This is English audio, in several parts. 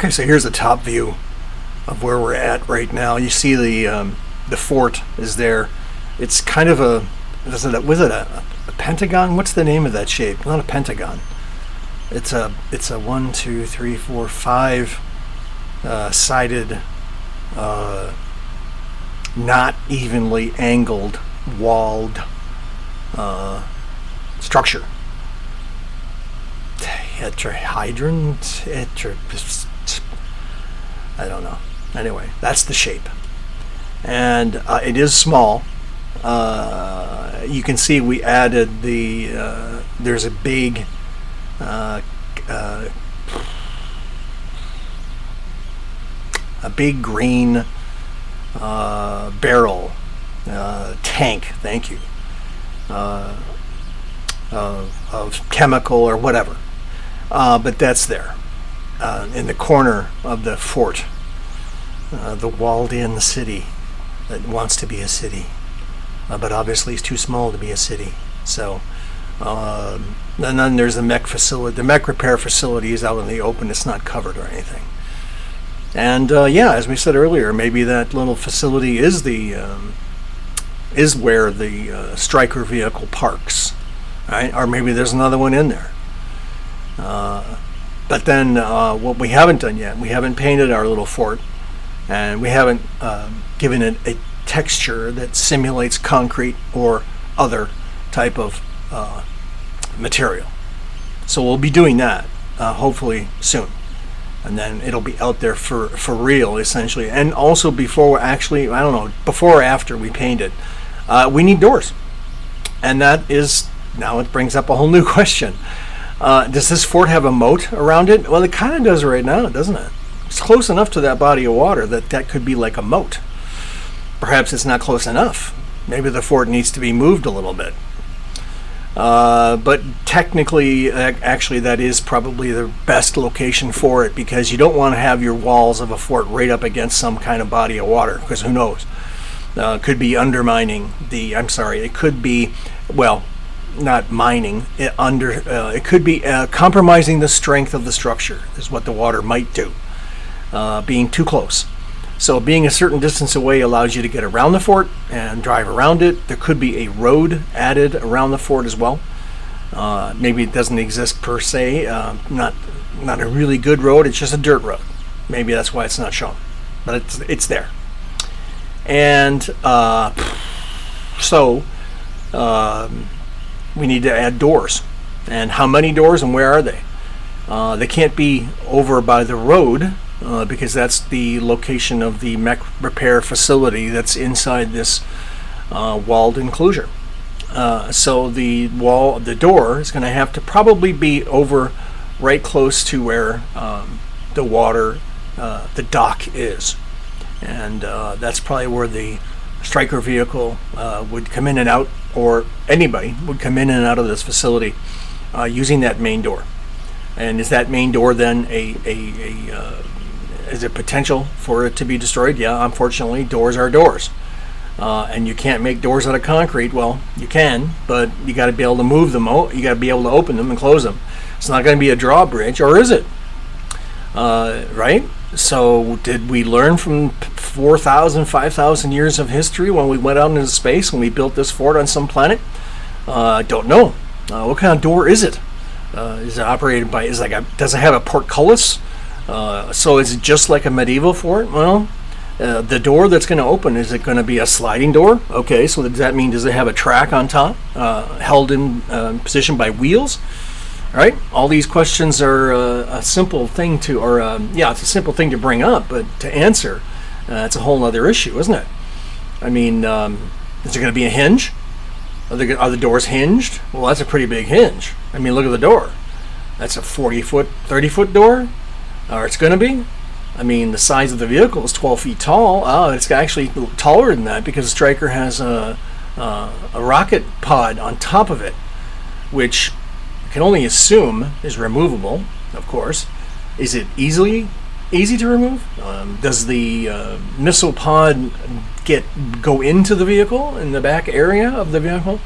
Okay, so here's a top view of where we're at right now. You see the fort is there. It's kind of a was it a pentagon? What's the name of that shape? Not a pentagon. It's a 1, 2, 3, 4, 5 sided, not evenly angled, walled structure. Tetrahydrant? I don't know. Anyway, that's the shape. And it is small. You can see we added there's a big green barrel, tank, thank you, of chemical or whatever. But that's there in the corner of the fort, the walled-in city that wants to be a city, but obviously is too small to be a city. So, and then there's the mech facility. The mech repair facility is out in the open. It's not covered or anything. And as we said earlier, maybe that little facility is where the Stryker vehicle parks, right? Or maybe there's another one in there. But then what we haven't done yet, we haven't painted our little fort, and we haven't given it a texture that simulates concrete or other type of material. So we'll be doing that hopefully soon, and then it'll be out there for real, essentially. And also before or after we paint it, we need doors, and that is now it brings up a whole new question. Does this fort have a moat around it? Well, it kind of does right now, doesn't it? It's close enough to that body of water that could be like a moat. Perhaps it's not close enough. Maybe the fort needs to be moved a little bit. But technically, actually, that is probably the best location for it, because you don't want to have your walls of a fort right up against some kind of body of water, because who knows? It could be undermining it could be, well, not mining it it could be compromising the strength of the structure is what the water might do, being too close. So being a certain distance away allows you to get around the fort and drive around it. There could be a road added around the fort as well. Maybe it doesn't exist per se, not a really good road, it's just a dirt road. Maybe that's why it's not shown, but it's there. And we need to add doors. And how many doors and where are they? They can't be over by the road, because that's the location of the mech repair facility that's inside this walled enclosure. So the door is going to have to probably be over right close to where the dock is. And that's probably where the Stryker vehicle would come in and out, or anybody would come in and out of this facility using that main door. And is that main door then is it potential for it to be destroyed? Yeah, unfortunately, doors are doors. And you can't make doors out of concrete. Well, you can, but you got to be able to move them. You got to be able to open them and close them. It's not going to be a drawbridge, or is it? Right? So did we learn from 4,000, 5,000 years of history when we went out into space and we built this fort on some planet? Don't know. What kind of door is it? Is it operated by, does it have a portcullis? So is it just like a medieval fort? Well, the door that's going to open, is it going to be a sliding door? Okay, so does that mean, does it have a track on top, held in position by wheels? Right? All these questions are a simple thing it's a simple thing to bring up, but to answer, it's a whole other issue, isn't it? I mean, is there going to be a hinge? Are the doors hinged? Well, that's a pretty big hinge. I mean, look at the door. That's a 40-foot, 30-foot door? Or it's going to be? I mean, the size of the vehicle is 12 feet tall. Oh, it's actually taller than that, because Stryker has a rocket pod on top of it, which you can only assume is removable, of course. Is it easy to remove? Does the missile pod go into the vehicle, in the back area of the vehicle,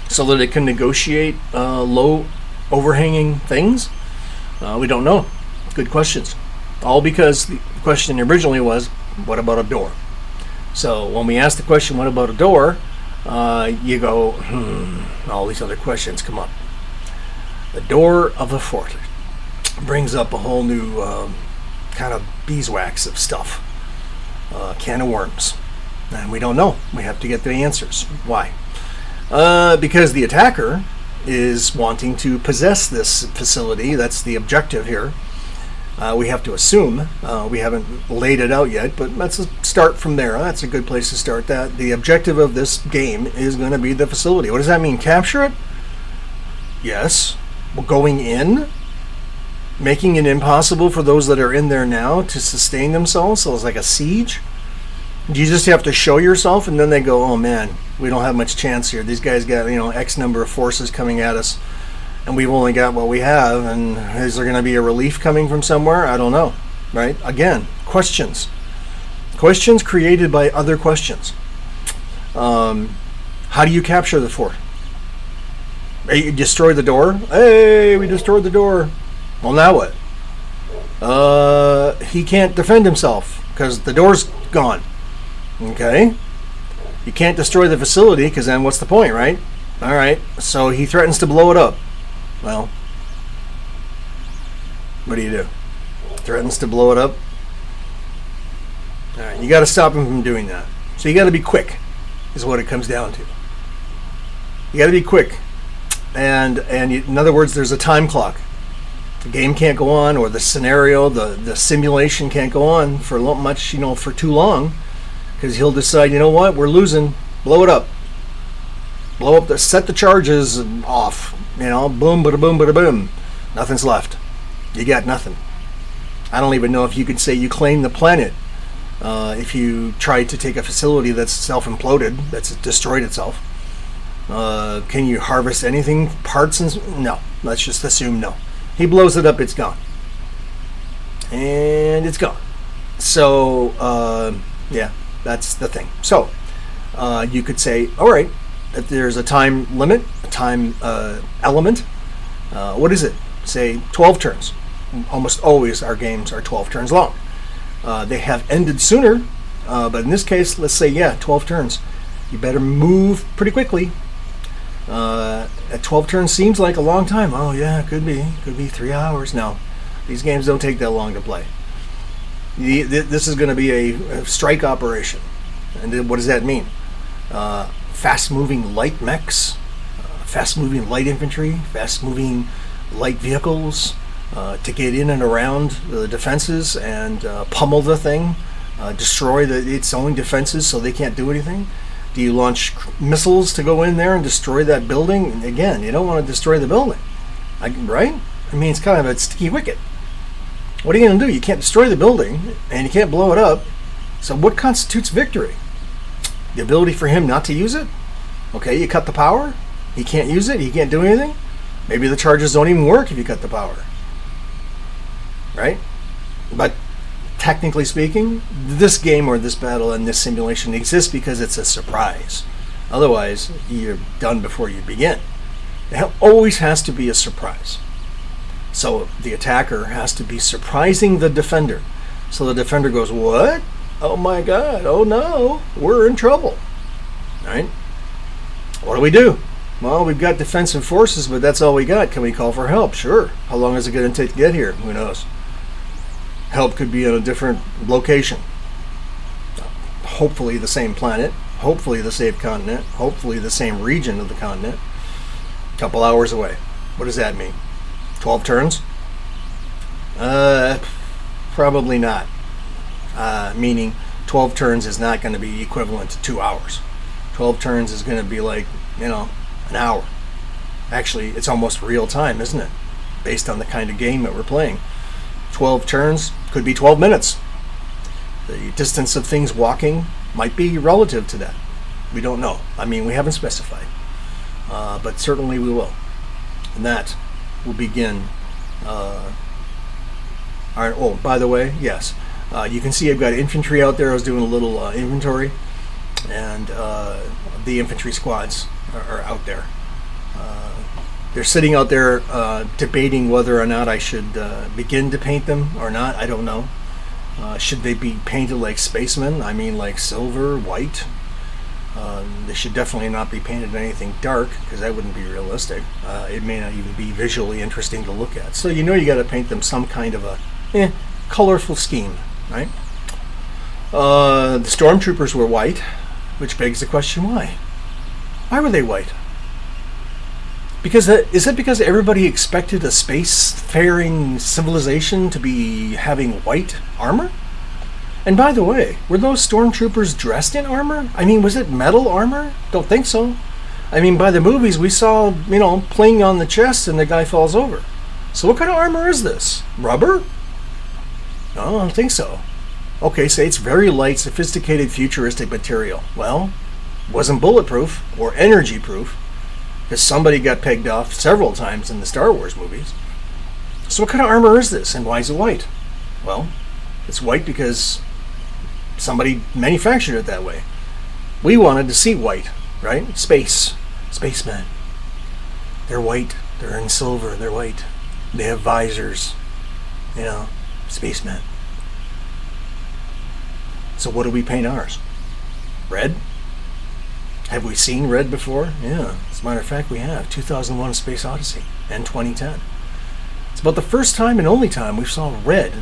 so that it can negotiate low overhanging things? We don't know. Good questions. All because the question originally was, what about a door? So when we ask the question, what about a door, you go, all these other questions come up. The door of the fort brings up a whole new kind of beeswax of stuff, can of worms. And we don't know. We have to get the answers. Why? Because the attacker is wanting to possess this facility. That's the objective here. We have to assume. We haven't laid it out yet, but let's start from there. That's a good place to start that. The objective of this game is going to be the facility. What does that mean? Capture it? Yes. Well, going in? Making it impossible for those that are in there now to sustain themselves? So it's like a siege? You just have to show yourself, and then they go, oh man, we don't have much chance here. These guys got, X number of forces coming at us, and we've only got what we have, and is there going to be a relief coming from somewhere? I don't know, right? Again, questions. Questions created by other questions. How do you capture the fort? You destroy the door? Hey, we destroyed the door. Well, now what? He can't defend himself because the door's gone. Okay? You can't destroy the facility because then what's the point, right? All right. So he threatens to blow it up. Well, what do? Threatens to blow it up? All right. You got to stop him from doing that. So you got to be quick, is what it comes down to. You got to be quick. And in other words, there's a time clock. The game can't go on, or the scenario, the simulation can't go on for for too long, because he'll decide, you know what, we're losing, blow it up. Blow up, set the charges off, boom, bada boom, bada boom. Nothing's left. You got nothing. I don't even know if you could say you claim the planet if you tried to take a facility that's self-imploded, that's destroyed itself. Can you harvest anything, parts? No, let's just assume no. He blows it up, it's gone. And it's gone. So, yeah, that's the thing. So, you could say, all right, if there's a time limit, a time element, what is it? Say 12 turns. Almost always our games are 12 turns long. They have ended sooner, but in this case, let's say, 12 turns. You better move pretty quickly. At 12 turns seems like a long time. Oh yeah, it could be 3 hours. No, these games don't take that long to play. This is going to be a strike operation. And then what does that mean? Fast-moving light mechs, fast-moving light infantry, fast-moving light vehicles to get in and around the defenses and pummel the thing, destroy its own defenses so they can't do anything. Do you launch missiles to go in there and destroy that building? And again, you don't want to destroy the building, right? I mean, it's kind of a sticky wicket. What are you going to do? You can't destroy the building, and you can't blow it up. So what constitutes victory? The ability for him not to use it? Okay, you cut the power. He can't use it. He can't do anything. Maybe the charges don't even work if you cut the power. Right? But technically speaking, this game or this battle and this simulation exists because it's a surprise. Otherwise, you're done before you begin. It always has to be a surprise. So the attacker has to be surprising the defender. So the defender goes, what? Oh my God, oh no, we're in trouble. All right? What do? Well, we've got defensive forces, but that's all we got. Can we call for help? Sure. How long is it going to take to get here? Who knows? Help could be in a different location. Hopefully the same planet. Hopefully the same continent. Hopefully the same region of the continent. A couple hours away. What does that mean? 12 turns? Probably not. Meaning 12 turns is not going to be equivalent to 2 hours. 12 turns is going to be like, an hour. Actually, it's almost real time, isn't it? Based on the kind of game that we're playing. 12 turns could be 12 minutes. The distance of things walking might be relative to that. We don't know. I mean, we haven't specified. But certainly we will. And that will begin. By the way, yes. You can see I've got infantry out there. I was doing a little inventory. And the infantry squads are out there. They're sitting out there debating whether or not I should begin to paint them or not. I don't know. Should they be painted like spacemen? I mean, like silver, white? They should definitely not be painted anything dark, because that wouldn't be realistic. It may not even be visually interesting to look at. So you got to paint them some kind of a colorful scheme, right? The stormtroopers were white, which begs the question, why? Why were they white? Is it because everybody expected a spacefaring civilization to be having white armor? And by the way, were those stormtroopers dressed in armor? I mean, was it metal armor? Don't think so. I mean, by the movies, we saw, playing on the chest and the guy falls over. So what kind of armor is this? Rubber? No, I don't think so. Okay, say it's very light, sophisticated, futuristic material. Well, wasn't bulletproof or energy proof, because somebody got pegged off several times in the Star Wars movies. So what kind of armor is this, and why is it white? Well, it's white because somebody manufactured it that way. We wanted to see white, right? Spacemen. They're white. They're in silver. They're white. They have visors. Spacemen. So what do we paint ours? Red? Have we seen red before? Yeah. As a matter of fact, we have. 2001: Space Odyssey and 2010. It's about the first time and only time we saw red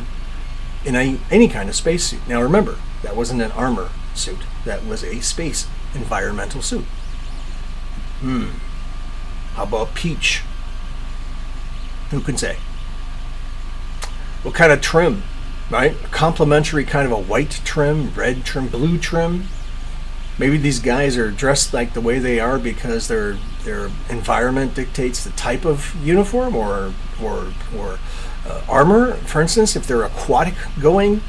in any kind of spacesuit. Now remember, that wasn't an armor suit. That was a space environmental suit. How about peach? Who can say? What kind of trim, right? A complementary kind of a white trim, red trim, blue trim. Maybe these guys are dressed like the way they are because their environment dictates the type of uniform or armor. For instance, if they're aquatic going,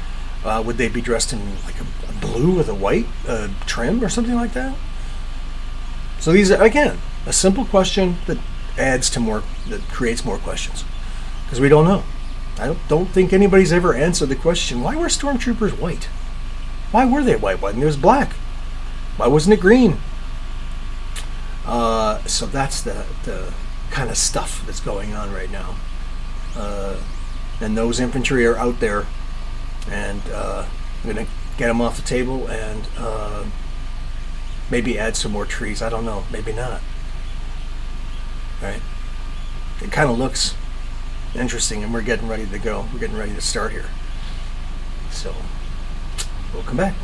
would they be dressed in like a blue with a white trim or something like that? So these are, again, a simple question that creates more questions, because we don't know. I don't think anybody's ever answered the question, why were stormtroopers white? Why were they white? Why wasn't it black? Why wasn't it green? So that's the kind of stuff that's going on right now. And those infantry are out there, and I'm going to get them off the table and maybe add some more trees. I don't know. Maybe not. Right? It kind of looks interesting, and we're getting ready to go. We're getting ready to start here. So we'll come back.